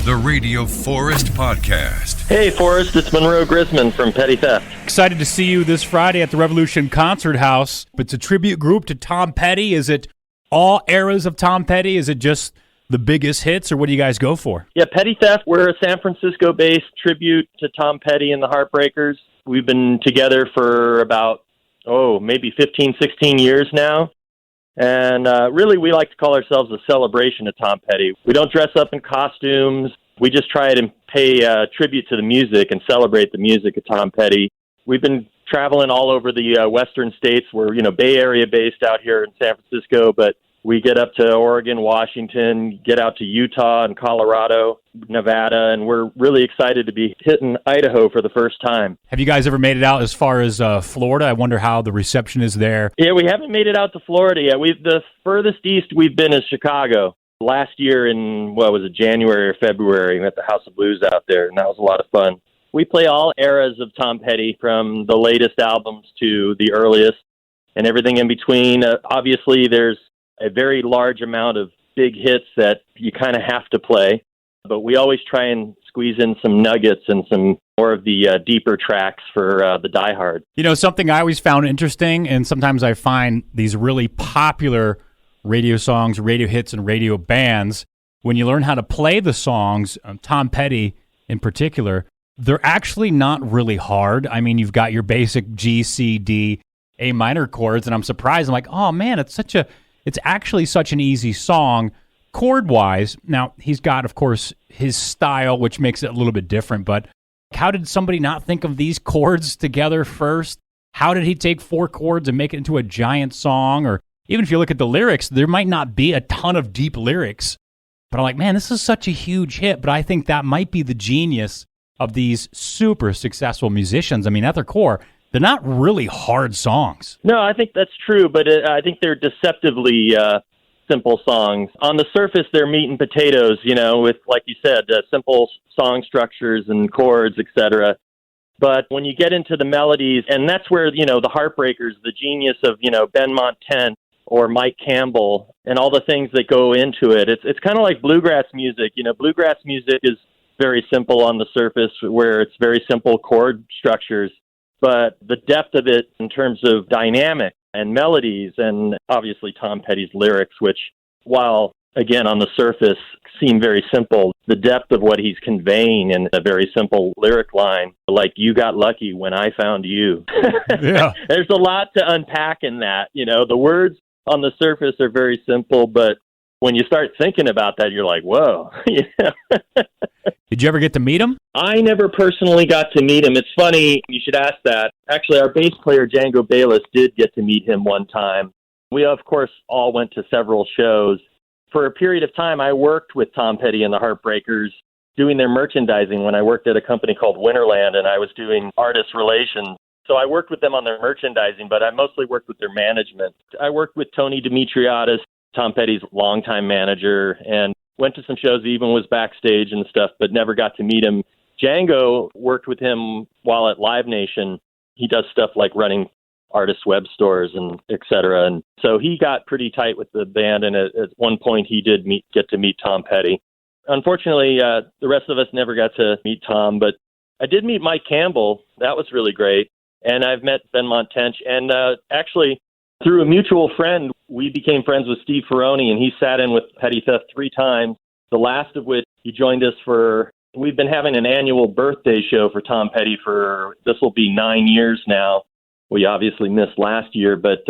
the Radio Forest Podcast. Hey, Forrest, it's Monroe Grisman from Petty Theft. Excited to see you this Friday at the Revolution Concert House. It's a tribute group to Tom Petty. Is it all eras of Tom Petty? Is it just the biggest hits, or what do you guys go for? Yeah, Petty Theft, we're a San Francisco-based tribute to Tom Petty and the Heartbreakers. We've been together for about, maybe 15, 16 years now. And really, we like to call ourselves a celebration of Tom Petty. We don't dress up in costumes. We just try to pay tribute to the music and celebrate the music of Tom Petty. We've been traveling all over the western states. We're, Bay Area based out here in San Francisco, but we get up to Oregon, Washington, get out to Utah and Colorado, Nevada, and we're really excited to be hitting Idaho for the first time. Have you guys ever made it out as far as Florida? I wonder how the reception is there. Yeah, we haven't made it out to Florida yet. The furthest east we've been is Chicago. Last year in, January or February, we at the House of Blues out there, and that was a lot of fun. We play all eras of Tom Petty, from the latest albums to the earliest, and everything in between. Obviously, there's a very large amount of big hits that you kind of have to play, but we always try and squeeze in some nuggets and some more of the deeper tracks for the diehard. Something I always found interesting, and sometimes I find these really popular radio songs, radio hits, and radio bands, when you learn how to play the songs, Tom Petty in particular, they're actually not really hard. I mean, you've got your basic G, C, D, A minor chords, and I'm surprised. I'm like, oh man, it's actually such an easy song chord-wise. Now, he's got, of course, his style, which makes it a little bit different, but how did somebody not think of these chords together first? How did he take 4 chords and make it into a giant song? Or even if you look at the lyrics, there might not be a ton of deep lyrics, but I'm like, man, this is such a huge hit, but I think that might be the genius of these super successful musicians. I mean, at their core, they're not really hard songs. No, I think that's true, but I think they're deceptively simple songs. On the surface, they're meat and potatoes, with, like you said, simple song structures and chords, etc. But when you get into the melodies, and that's where, the Heartbreakers, the genius of, Ben Montent or Mike Campbell, and all the things that go into it, it's kind of like bluegrass music. Bluegrass music is very simple on the surface, where it's very simple chord structures. But the depth of it in terms of dynamic and melodies, and obviously Tom Petty's lyrics, which, while, again, on the surface seem very simple, the depth of what he's conveying in a very simple lyric line, like, you got lucky when I found you. Yeah. There's a lot to unpack in that. The words on the surface are very simple, but when you start thinking about that, you're like, whoa. Did you ever get to meet him? I never personally got to meet him. It's funny, you should ask that. Actually, our bass player, Django Bayless, did get to meet him one time. We, of course, all went to several shows. For a period of time, I worked with Tom Petty and the Heartbreakers doing their merchandising when I worked at a company called Winterland, and I was doing artist relations. So I worked with them on their merchandising, but I mostly worked with their management. I worked with Tony Dimitriadis, Tom Petty's longtime manager, and went to some shows, even was backstage and stuff, but never got to meet him. Django worked with him while at Live Nation. He does stuff like running artist web stores and et cetera. And so he got pretty tight with the band, and at one point he did get to meet Tom Petty. Unfortunately, the rest of us never got to meet Tom, but I did meet Mike Campbell. That was really great. And I've met Ben Montent, and actually, through a mutual friend, we became friends with Steve Ferroni, and he sat in with Petty Theft 3 times, the last of which he joined us for. We've been having an annual birthday show for Tom Petty for, this will be 9 years now. We obviously missed last year, but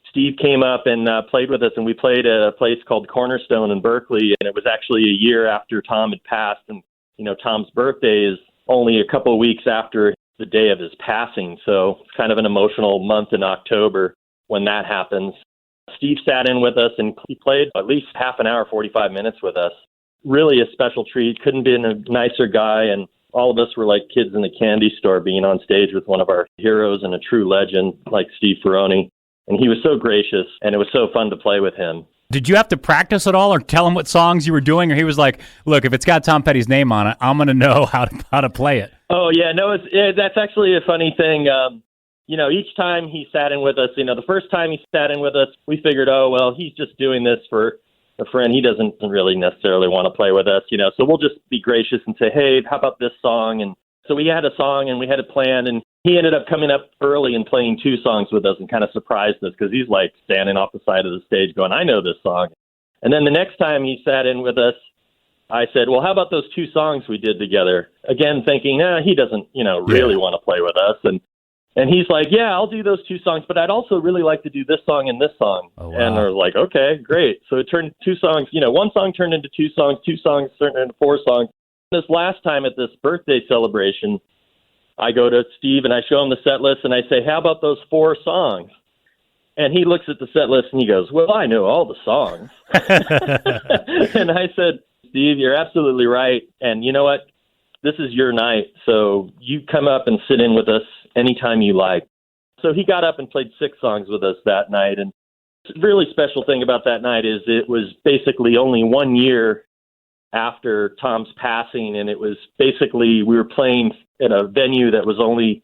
Steve came up and played with us, and we played at a place called Cornerstone in Berkeley, and it was actually a year after Tom had passed, and, Tom's birthday is only a couple of weeks after the day of his passing, so it's kind of an emotional month in October when that happens. Steve sat in with us, and he played at least half an hour, 45 minutes with us. Really a special treat. Couldn't be a nicer guy, and all of us were like kids in the candy store being on stage with one of our heroes and a true legend like Steve Ferroni. And he was so gracious, and it was so fun to play with him. Did you have to practice at all, or tell him what songs you were doing, or he was like, look, if it's got Tom Petty's name on it, I'm going to know how to play it? Oh, yeah. No, that's actually a funny thing. Each time he sat in with us, the first time he sat in with us, we figured, oh, well, he's just doing this for a friend, he doesn't really necessarily want to play with us, so we'll just be gracious and say, hey, how about this song? And so we had a song and we had a plan, and he ended up coming up early and playing 2 songs with us and kind of surprised us because he's like standing off the side of the stage going, I know this song. And then the next time he sat in with us, I said, well, how about those 2 songs we did together? Again, thinking, he doesn't, really want to play with us. And he's like, yeah, I'll do those 2 songs, but I'd also really like to do this song and this song. Oh, wow. And I was like, okay, great. So it turned 2 songs, 1 song turned into 2 songs, 2 songs turned into 4 songs. This last time at this birthday celebration, I go to Steve and I show him the set list and I say, how about those 4 songs? And he looks at the set list and he goes, well, I know all the songs. And I said, Steve, you're absolutely right. And you know what? This is your night. So you come up and sit in with us anytime you like. So he got up and played 6 songs with us that night. And the really special thing about that night is it was basically only 1 year after Tom's passing. And it was basically, we were playing at a venue that was only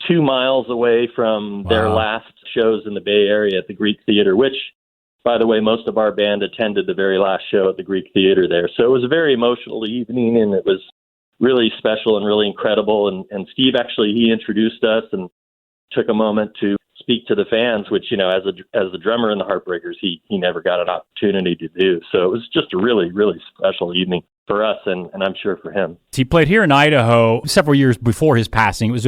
2 miles away from their last shows in the Bay Area at the Greek Theater, which, by the way, most of our band attended the very last show at the Greek Theater there. So it was a very emotional evening, and it was really special and really incredible. And Steve, actually, he introduced us and took a moment to speak to the fans, which, as the drummer in the Heartbreakers, he never got an opportunity to do. So it was just a really, really special evening for us, and I'm sure for him. He played here in Idaho several years before his passing. It was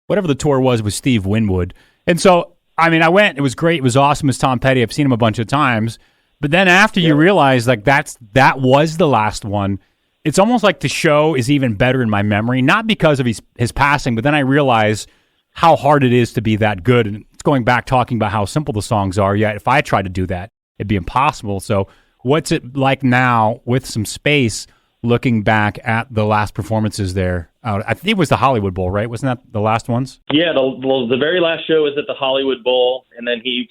whatever the tour was with Steve Winwood. And so, I mean, I went. It was great. It was awesome as Tom Petty. I've seen him a bunch of times. But then after you realize like that was the last one, it's almost like the show is even better in my memory, not because of his passing, but then I realize how hard it is to be that good. And it's going back talking about how simple the songs are. Yet if I tried to do that, it'd be impossible. So what's it like now with some space looking back at the last performances there? I think it was the Hollywood Bowl, right? Wasn't that the last ones? Yeah, the very last show was at the Hollywood Bowl, and then he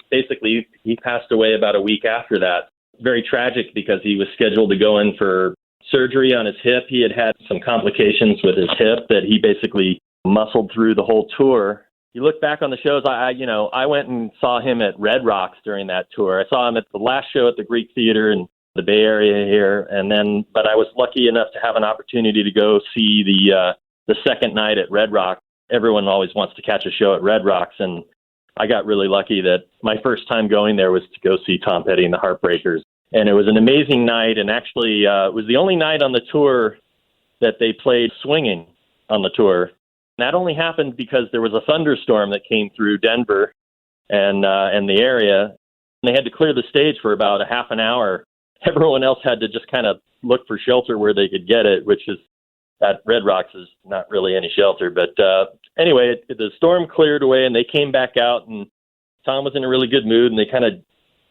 passed away about a week after that. Very tragic because he was scheduled to go in for surgery on his hip. He had some complications with his hip that he basically muscled through the whole tour. You look back on the shows, I went and saw him at Red Rocks during that tour. I saw him at the last show at the Greek Theater in the Bay Area here, but I was lucky enough to have an opportunity to go see the second night at Red Rocks. Everyone always wants to catch a show at Red Rocks, and I got really lucky that my first time going there was to go see Tom Petty and the Heartbreakers. And it was an amazing night, and actually it was the only night on the tour that they played swinging on the tour. And that only happened because there was a thunderstorm that came through Denver and the area, and they had to clear the stage for about a half an hour. Everyone else had to just kind of look for shelter where they could get it, which is at Red Rocks is not really any shelter. But anyway, the storm cleared away and they came back out, and Tom was in a really good mood, and they kind of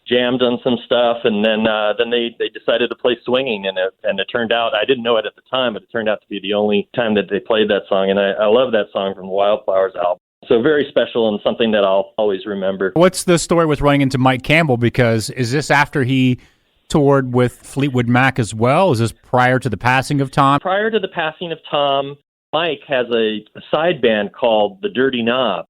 jammed on some stuff, and then they decided to play swinging, and it turned out, I didn't know it at the time, but it turned out to be the only time that they played that song, and I love that song from the Wildflowers album. So very special and something that I'll always remember. What's the story with running into Mike Campbell? Because is this after he toured with Fleetwood Mac as well? Is this prior to the passing of Tom? Prior to the passing of Tom, Mike has a side band called The Dirty Knob.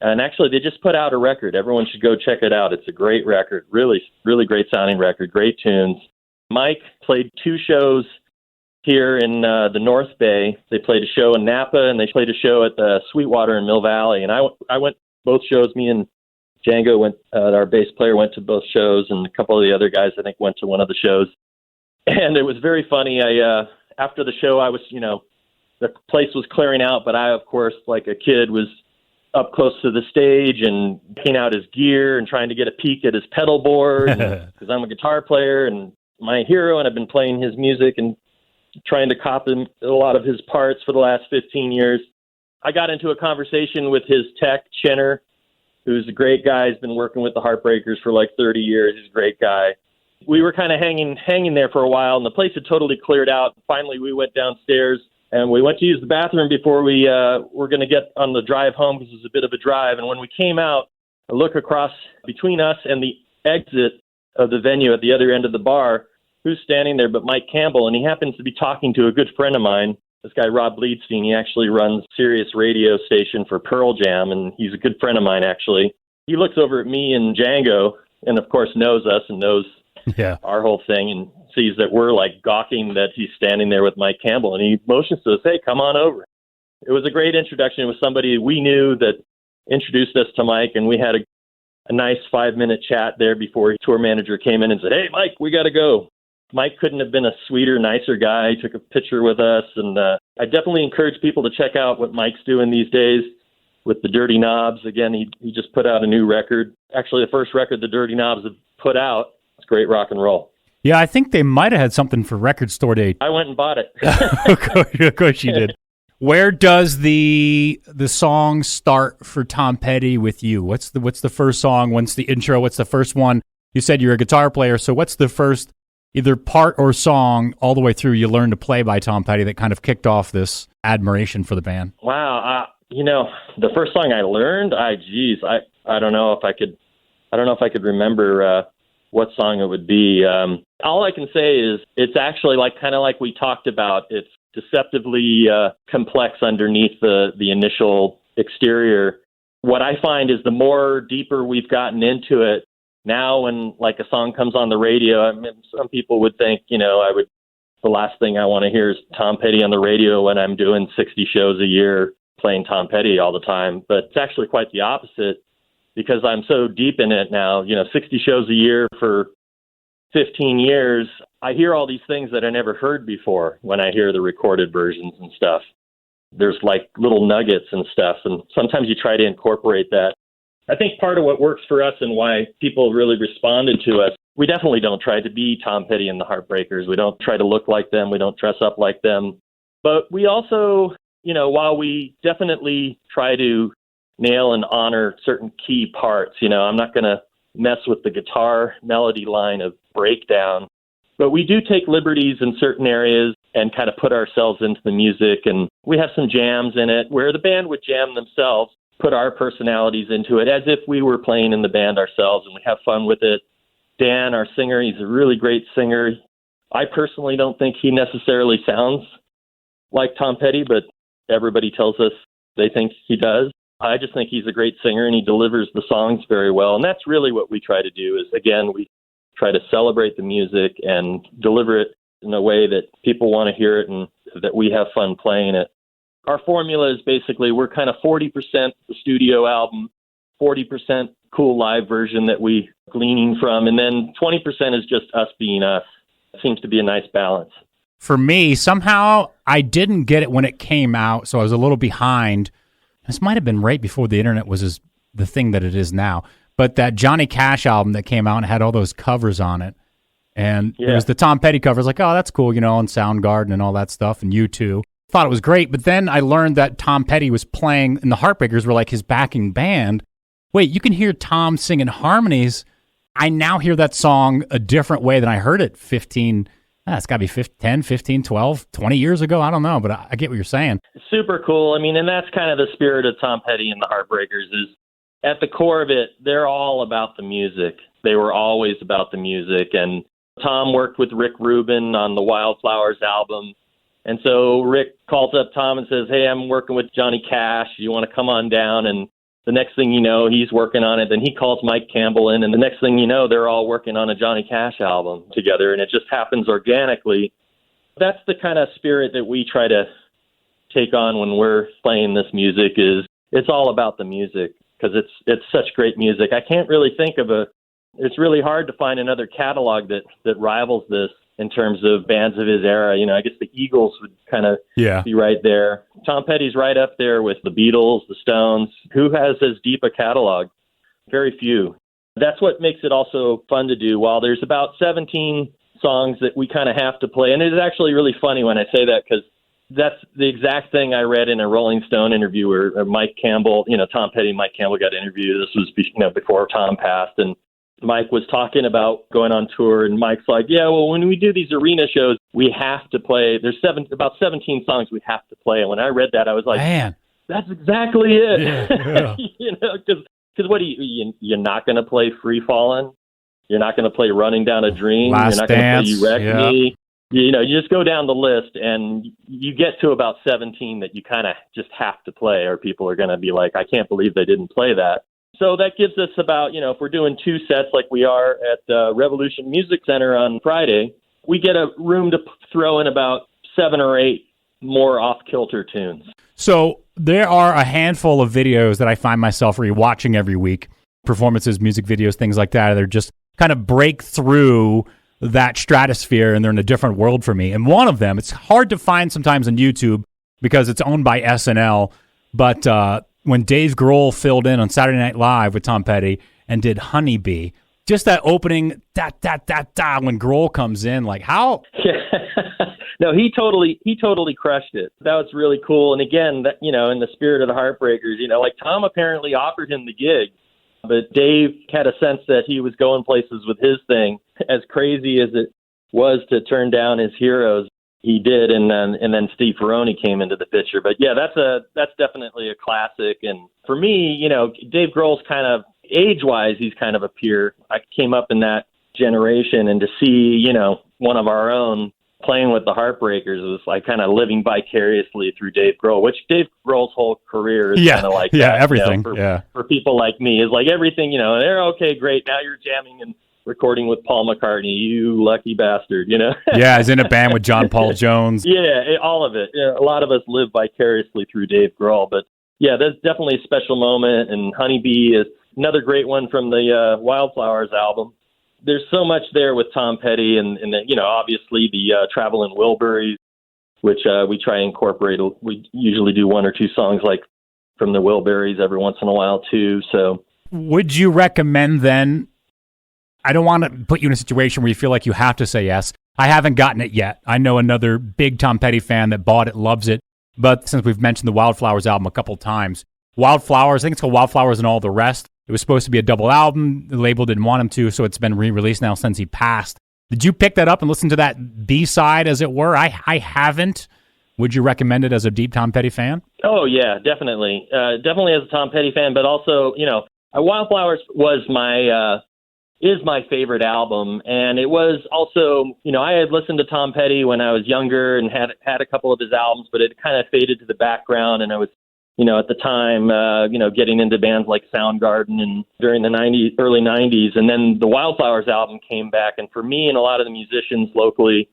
And actually, they just put out a record. Everyone should go check it out. It's a great record. Really, really great sounding record. Great tunes. Mike played 2 shows here in the North Bay. They played a show in Napa, and they played a show at the Sweetwater in Mill Valley. And I went both shows. Me and Django went. Our bass player went to both shows, and a couple of the other guys, I think, went to one of the shows. And it was very funny. After the show, I was, the place was clearing out, but I, of course, like a kid, was up close to the stage and picking out his gear and trying to get a peek at his pedal board because I'm a guitar player and my hero, and I've been playing his music and trying to copy a lot of his parts for the last 15 years. I got into a conversation with his tech, Chenner, who's a great guy. He's been working with the Heartbreakers for like 30 years. He's a great guy. We were kind of hanging there for a while, and the place had totally cleared out. Finally, we went downstairs, and we went to use the bathroom before we were going to get on the drive home because it was a bit of a drive. And when we came out, I look across between us and the exit of the venue at the other end of the bar. Who's standing there but Mike Campbell? And he happens to be talking to a good friend of mine, this guy Rob Bleedstein. He actually runs Sirius radio station for Pearl Jam, and he's a good friend of mine, actually. He looks over at me and Django and, of course, knows us and knows Yeah. our whole thing and sees that we're like gawking that he's standing there with Mike Campbell, and he motions to us, hey, come on over. It was a great introduction. It was somebody we knew that introduced us to Mike, and we had a nice 5-minute chat there before tour manager came in and said, hey, Mike, we got to go. Mike couldn't have been a sweeter, nicer guy. He took a picture with us, and I definitely encourage people to check out what Mike's doing these days with the Dirty Knobs. Again, he just put out a new record. Actually, the first record the Dirty Knobs have put out. It's great rock and roll. Yeah, I think they might have had something for Record Store Day. I went and bought it. Of course you did. Where does the song start for Tom Petty with you? What's the first song? What's the intro? What's the first one? You said you're a guitar player, so what's the first either part or song all the way through you learned to play by Tom Petty that kind of kicked off this admiration for the band? Wow, the first song I learned, I don't know if I could remember what song it would be. All I can say is it's actually kind of like we talked about. It's deceptively complex underneath the initial exterior. What I find is the more deeper we've gotten into it, now when like a song comes on the radio, I mean, some people would think, the last thing I want to hear is Tom Petty on the radio when I'm doing 60 shows a year playing Tom Petty all the time. But it's actually quite the opposite because I'm so deep in it now, 60 shows a year for 15 years. I hear all these things that I never heard before when I hear the recorded versions and stuff. There's like little nuggets and stuff, and sometimes you try to incorporate that. I think part of what works for us and why people really responded to us, we definitely don't try to be Tom Petty and the Heartbreakers. We don't try to look like them. We don't dress up like them. But we also, while we definitely try to nail and honor certain key parts, I'm not going to mess with the guitar melody line of breakdown. But we do take liberties in certain areas and kind of put ourselves into the music. And we have some jams in it where the band would jam themselves, put our personalities into it as if we were playing in the band ourselves, and we have fun with it. Dan, our singer, he's a really great singer. I personally don't think he necessarily sounds like Tom Petty, but everybody tells us they think he does. I just think he's a great singer, and he delivers the songs very well. And that's really what we try to do is, again, we try to celebrate the music and deliver it in a way that people want to hear it and that we have fun playing it. Our formula is basically we're kind of 40% the studio album, 40% cool live version that we gleaning from, and then 20% is just us being us. It seems to be a nice balance. For me, somehow I didn't get it when it came out, so I was a little behind. This might have been right before the internet was the thing that it is now. But that Johnny Cash album that came out and had all those covers on it, and it was the Tom Petty covers, like, oh, that's cool, and Soundgarden and all that stuff, and U2. Thought it was great, but then I learned that Tom Petty was playing, and the Heartbreakers were like his backing band. Wait, you can hear Tom singing harmonies. I now hear that song a different way than I heard it 15, it's got to be 10, 15, 12, 20 years ago. I don't know, but I get what you're saying. Super cool. I mean, and that's kind of the spirit of Tom Petty and the Heartbreakers is at the core of it, they're all about the music. They were always about the music. And Tom worked with Rick Rubin on the Wildflowers album. And so Rick calls up Tom and says, hey, I'm working with Johnny Cash. You want to come on down? And the next thing you know, he's working on it. Then he calls Mike Campbell in. And the next thing you know, they're all working on a Johnny Cash album together. And it just happens organically. That's the kind of spirit that we try to take on when we're playing this music is it's all about the music because it's such great music. I can't really think of it's really hard to find another catalog that rivals this in terms of bands of his era. I guess the Eagles would kind of be right there. Tom Petty's right up there with the Beatles, the Stones. Who has as deep a catalog? Very few. That's what makes it also fun to do. While there's about 17 songs that we kind of have to play, and it is actually really funny when I say that because that's the exact thing I read in a Rolling Stone interview where Mike Campbell, Tom Petty and Mike Campbell got interviewed. This was before Tom passed, and Mike was talking about going on tour, and Mike's like, yeah, well, when we do these arena shows, we have to play. There's about 17 songs we have to play. And when I read that, I was like, man, that's exactly it. Yeah. Because what you're not going to play Free Fallin'. You're not going to play Running Down a Dream. Last You're not going to play You Wrecked yeah. Me. You just go down the list, and you get to about 17 that you kind of just have to play, or people are going to be like, I can't believe they didn't play that. So that gives us about, if we're doing 2 sets like we are at Revolution Music Center on Friday, we get a room to throw in about 7 or 8 more off-kilter tunes. So there are a handful of videos that I find myself rewatching every week, performances, music videos, things like that. They're just kind of break through that stratosphere, and they're in a different world for me. And one of them, it's hard to find sometimes on YouTube because it's owned by SNL, but when Dave Grohl filled in on Saturday Night Live with Tom Petty and did Honeybee, just that opening, da-da-da-da, when Grohl comes in, like how... No, he totally crushed it. That was really cool. And again, that, in the spirit of the Heartbreakers, like Tom apparently offered him the gig, but Dave had a sense that he was going places with his thing. As crazy as it was to turn down his heroes, he did, and then Steve Ferrone came into the picture. But yeah, that's definitely a classic. And for me, Dave Grohl's kind of age-wise, he's kind of a peer. I came up in that generation, and to see one of our own playing with the Heartbreakers was like kind of living vicariously through Dave Grohl, which Dave Grohl's whole career is kind of like that, everything. For people like me is like everything. They're okay, great. Now you're jamming and recording with Paul McCartney, you lucky bastard, Yeah, he's in a band with John Paul Jones. Yeah, all of it. Yeah, a lot of us live vicariously through Dave Grohl, but yeah, that's definitely a special moment. And Honeybee is another great one from the Wildflowers album. There's so much there with Tom Petty, and obviously the Travelin' Wilburys, which we try and incorporate. We usually do 1 or 2 songs like from the Wilburys every once in a while too. So, would you recommend then? I don't want to put you in a situation where you feel like you have to say yes. I haven't gotten it yet. I know another big Tom Petty fan that bought it, loves it. But since we've mentioned the Wildflowers album a couple times, Wildflowers, I think it's called Wildflowers and All the Rest. It was supposed to be a double album. The label didn't want him to, so it's been re-released now since he passed. Did you pick that up and listen to that B-side, as it were? I haven't. Would you recommend it as a deep Tom Petty fan? Oh, yeah, definitely. Definitely as a Tom Petty fan, but also, Wildflowers was is my favorite album. And it was also, I had listened to Tom Petty when I was younger and had a couple of his albums, but it kind of faded to the background. And I was, at the time, getting into bands like Soundgarden and during the early 90s. And then the Wildflowers album came back. And for me and a lot of the musicians locally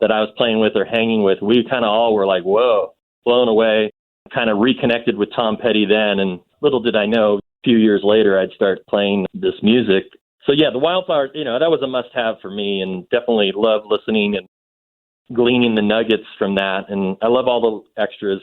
that I was playing with or hanging with, we kind of all were like, whoa, blown away, kind of reconnected with Tom Petty then. And little did I know, a few years later, I'd start playing this music. So yeah, the Wildflowers, that was a must-have for me, and definitely love listening and gleaning the nuggets from that. And I love all the extras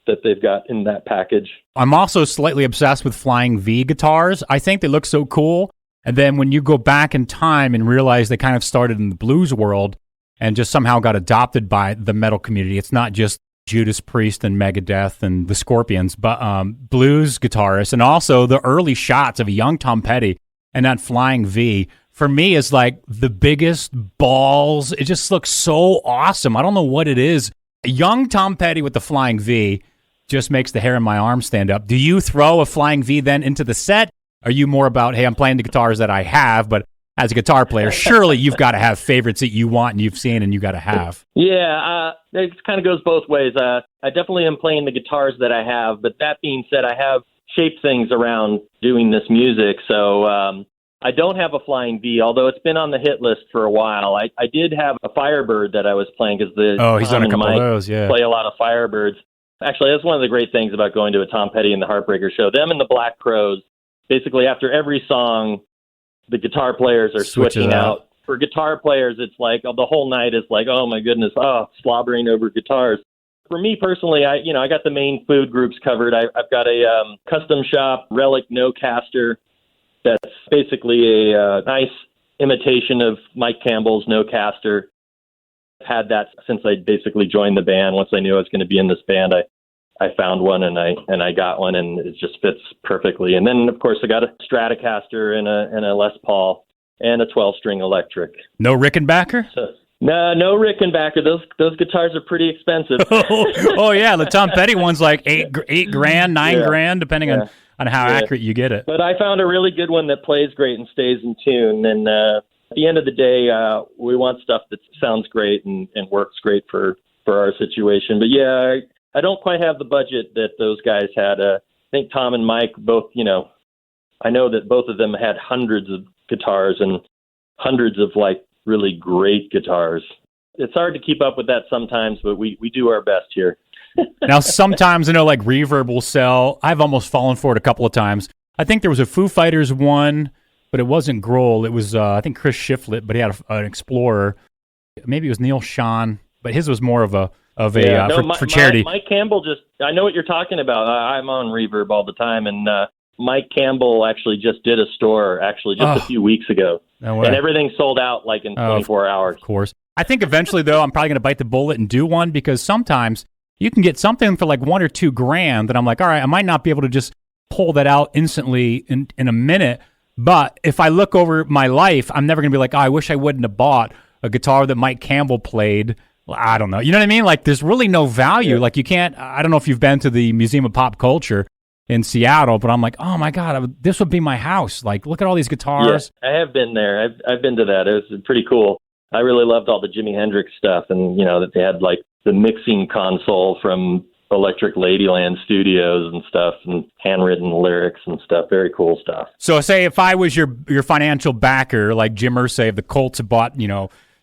that they've got in that package. I'm also slightly obsessed with Flying V guitars. I think they look so cool. And then when you go back in time and realize they kind of started in the blues world and just somehow got adopted by the metal community, it's not just Judas Priest and Megadeth and the Scorpions, but blues guitarists, and also the early shots of a young Tom Petty and that Flying V, for me, is like the biggest balls. It just looks so awesome. I don't know what it is. A young Tom Petty with the Flying V just makes the hair in my arm stand up. Do you throw a Flying V then into the set? Are you more about, hey, I'm playing the guitars that I have, but as a guitar player, surely you've got to have favorites that you want and you've seen and you got to have. Yeah, it kind of goes both ways. I definitely am playing the guitars that I have, but that being said, I have shaped things around doing this music. So I don't have a Flying V, although it's been on the hit list for a while. I did have a Firebird that I was playing because he's done a couple of those, yeah. Play a lot of Firebirds. Actually, that's one of the great things about going to a Tom Petty and the Heartbreaker show. Them and the Black Crowes, basically after every song, the guitar players are switching out. For guitar players, it's like the whole night is like, oh my goodness, slobbering over guitars. For me personally, I got the main food groups covered. I've got a custom shop Relic No Caster that's basically a nice imitation of Mike Campbell's No Caster. I've had that since I basically joined the band. Once I knew I was going to be in this band, I found one and I got one, and it just fits perfectly. And then of course I got a Stratocaster and a Les Paul and a 12-string electric. No Rickenbacker? No Rickenbacker. Those guitars are pretty expensive. oh yeah, the Tom Petty one's like $8,000, $9,000, depending on how accurate you get it. But I found a really good one that plays great and stays in tune. And at the end of the day, we want stuff that sounds great and works great for our situation. But yeah, I don't quite have the budget that those guys had. I think Tom and Mike both, I know that both of them had hundreds of guitars and hundreds of like really great guitars. It's hard to keep up with that sometimes, but we do our best here. Now, sometimes I know like Reverb will sell. I've almost fallen for it a couple of times. I think there was a Foo Fighters one, but it wasn't Grohl. It was, I think, Chris Shiflett, but he had an Explorer. Maybe it was Neil Schon, but his was more of a for charity. Mike Campbell I know what you're talking about. I'm on Reverb all the time, and Mike Campbell actually just did a store a few weeks ago. No way. And everything sold out like in 24 hours. Of course. I think eventually, though, I'm probably going to bite the bullet and do one, because sometimes you can get something for like $1 or $2 grand that I'm like, all right, I might not be able to just pull that out instantly in a minute. But if I look over my life, I'm never going to be like, oh, I wish I wouldn't have bought a guitar that Mike Campbell played. Well, I don't know. You know what I mean? Like, there's really no value. Yeah. Like, you can't, I don't know if you've been to the Museum of Pop Culture in Seattle, but I'm like, oh my God, this would be my house. Like, look at all these guitars. Yeah, I have been there. I've been to that. It was pretty cool. I really loved all the Jimi Hendrix stuff, and, that they had like the mixing console from Electric Ladyland Studios and stuff, and handwritten lyrics and stuff. Very cool stuff. So say if I was your financial backer, like Jim Irsay of the Colts bought,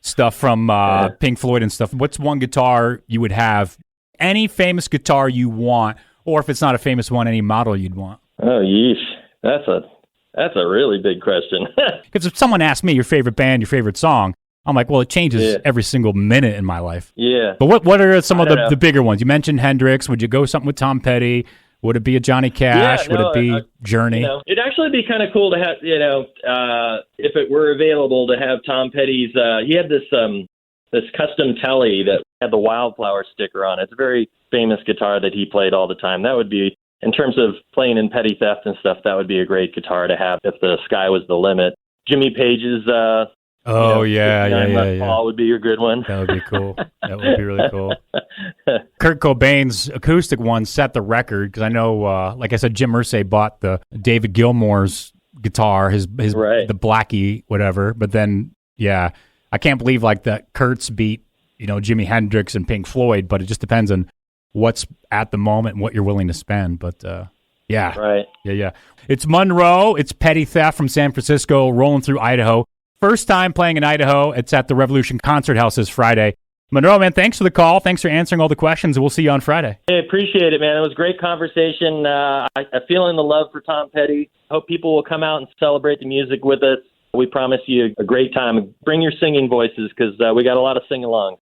stuff from Pink Floyd and stuff, what's one guitar you would have? Any famous guitar you want, or if it's not a famous one, any model you'd want? Oh, yeesh. That's a really big question. Because if someone asked me your favorite band, your favorite song, I'm like, well, it changes every single minute in my life. Yeah. But what are some of the bigger ones? You mentioned Hendrix. Would you go something with Tom Petty? Would it be a Johnny Cash? Would it be Journey? It'd actually be kind of cool to have, if it were available, to have Tom Petty's. He had this custom telly that had the wildflower sticker on it. It's a very famous guitar that he played all the time. That would be, in terms of playing in Petty Theft and stuff, that would be a great guitar to have if the sky was the limit. Jimmy Page's. Paul would be your good one. That would be cool. That would be really cool. Kurt Cobain's acoustic one set the record, because I know, like I said, Jim Irsay bought the David Gilmour's guitar, his right. The Blackie, whatever. But then, I can't believe like that Kurt's beat, Jimi Hendrix and Pink Floyd. But it just depends on what's at the moment and what you're willing to spend. But right, yeah. It's Monroe. It's Petty Theft from San Francisco, rolling through Idaho. First time playing in Idaho. It's at the Revolution Concert House this Friday. Monroe, man, thanks for the call. Thanks for answering all the questions. We'll see you on Friday. Hey, appreciate it, man. It was a great conversation. I feel the love for Tom Petty. Hope people will come out and celebrate the music with us. We promise you a great time. Bring your singing voices, because we got a lot of sing-alongs.